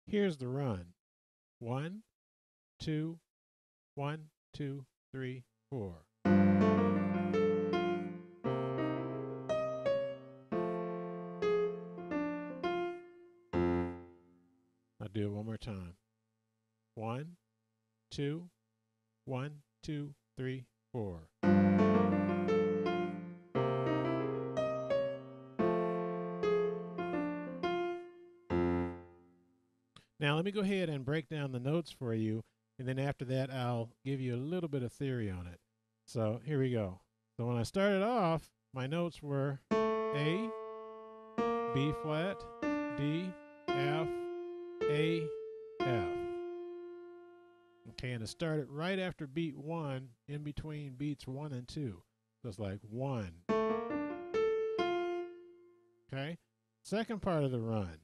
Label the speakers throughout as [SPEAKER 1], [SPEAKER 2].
[SPEAKER 1] Here's the run. 1, 2, 1, 2, 3, 4. I'll do it one more time. 1, 2, 1, 2, 3, 4. Now let me go ahead and break down the notes for you, and then after that I'll give you a little bit of theory on it. So here we go. So when I started off, my notes were A, B flat, D, F, A, F. Okay, and it started right after beat 1, in between beats 1 and 2. So it's like 1. Okay, second part of the run.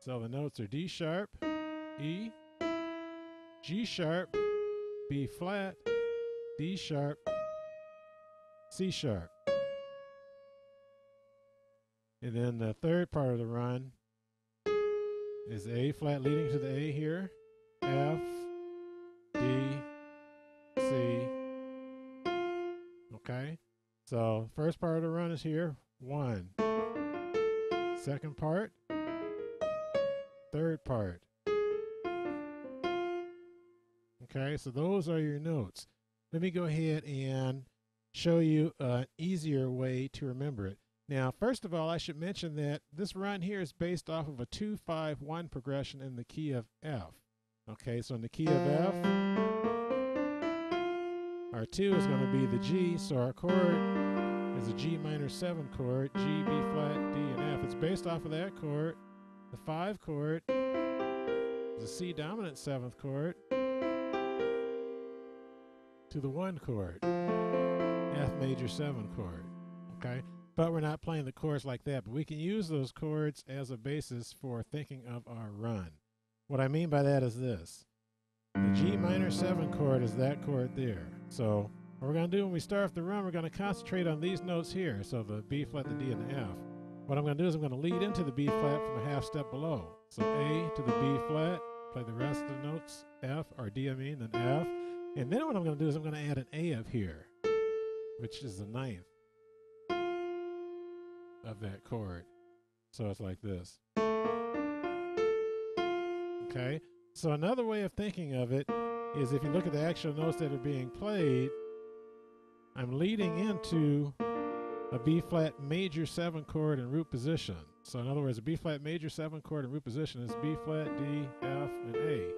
[SPEAKER 1] So the notes are D sharp, E, G sharp, B flat, D sharp, C sharp. And then the third part of the run is A flat leading to the A here, F, D, C. Okay, so first part of the run is here, 1. Second part, third part. Okay, so those are your notes. Let me go ahead and show you an easier way to remember it. Now, first of all, I should mention that this run here is based off of a 2-5-1 progression in the key of F. Okay, so in the key of F, our 2 is going to be the G, so our chord is a G minor 7 chord, G, B flat, D, and F. It's based off of that chord. The 5 chord is a C dominant 7th chord to the 1 chord, F major 7 chord. Okay, but we're not playing the chords like that, but we can use those chords as a basis for thinking of our run. What I mean by that is this. The G minor 7 chord is that chord there. So what we're going to do when we start off the run, we're going to concentrate on these notes here. So the B flat, the D, and the F. What I'm going to do is I'm going to lead into the B flat from a half step below. So A to the B flat, play the rest of the notes, F, or D I mean, then F. And then what I'm going to do is I'm going to add an A up here, which is the 9th of that chord. So it's like this. Okay, so another way of thinking of it is if you look at the actual notes that are being played, I'm leading into a B flat major 7 chord in root position. So in other words, a B flat major 7 chord in root position is B flat, D, F, and A.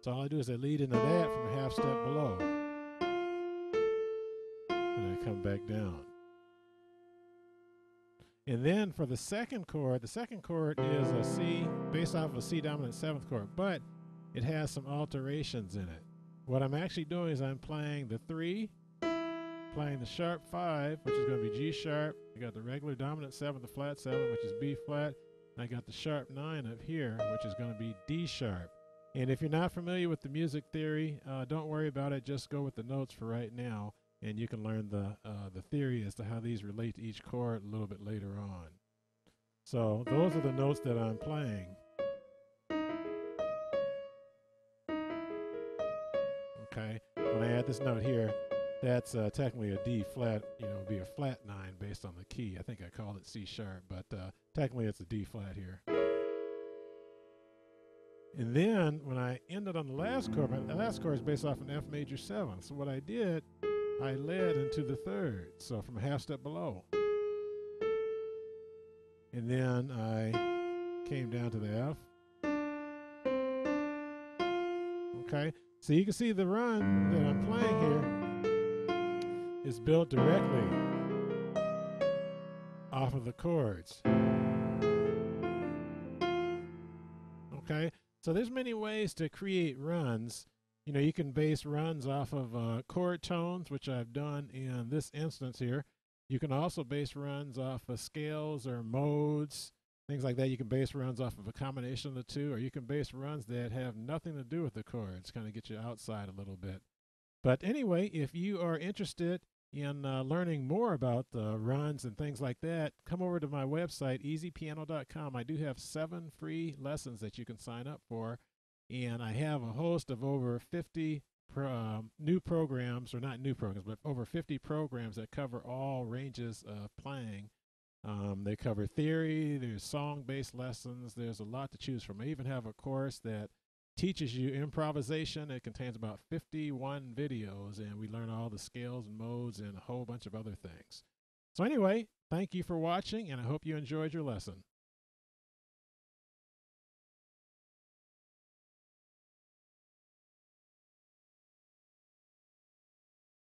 [SPEAKER 1] So all I do is I lead into that from a half step below. And I come back down. And then for the second chord is a C based off of a C dominant 7th chord, but it has some alterations in it. What I'm actually doing is I'm playing the 3, playing the sharp 5, which is going to be G sharp. I got the regular dominant 7, the flat 7, which is B flat. And I got the sharp 9 up here, which is going to be D sharp. And if you're not familiar with the music theory, don't worry about it. Just go with the notes for right now, and you can learn the theory as to how these relate to each chord a little bit later on. So those are the notes that I'm playing. Okay, when I add this note here, that's technically a D flat, be a flat 9 based on the key. I think I called it C sharp, but technically it's a D flat here. And then when I ended on the last chord, the last chord is based off an F major 7. So what I did, I led into the 3rd, so from a half step below. And then I came down to the F. Okay, so you can see the run that I'm playing here is built directly off of the chords. Okay, so there's many ways to create runs. You can base runs off of chord tones, which I've done in this instance here. You can also base runs off of scales or modes, things like that. You can base runs off of a combination of the two, or you can base runs that have nothing to do with the chords, kind of get you outside a little bit. But anyway, if you are interested in learning more about runs and things like that, come over to my website, easypiano.com. I do have 7 free lessons that you can sign up for, and I have a host of over 50 new programs, or not new programs, but over 50 programs that cover all ranges of playing. They cover theory, there's song-based lessons, there's a lot to choose from. I even have a course that teaches you improvisation. It contains about 51 videos, and we learn all the scales and modes and a whole bunch of other things. So anyway, thank you for watching, and I hope you enjoyed your lesson.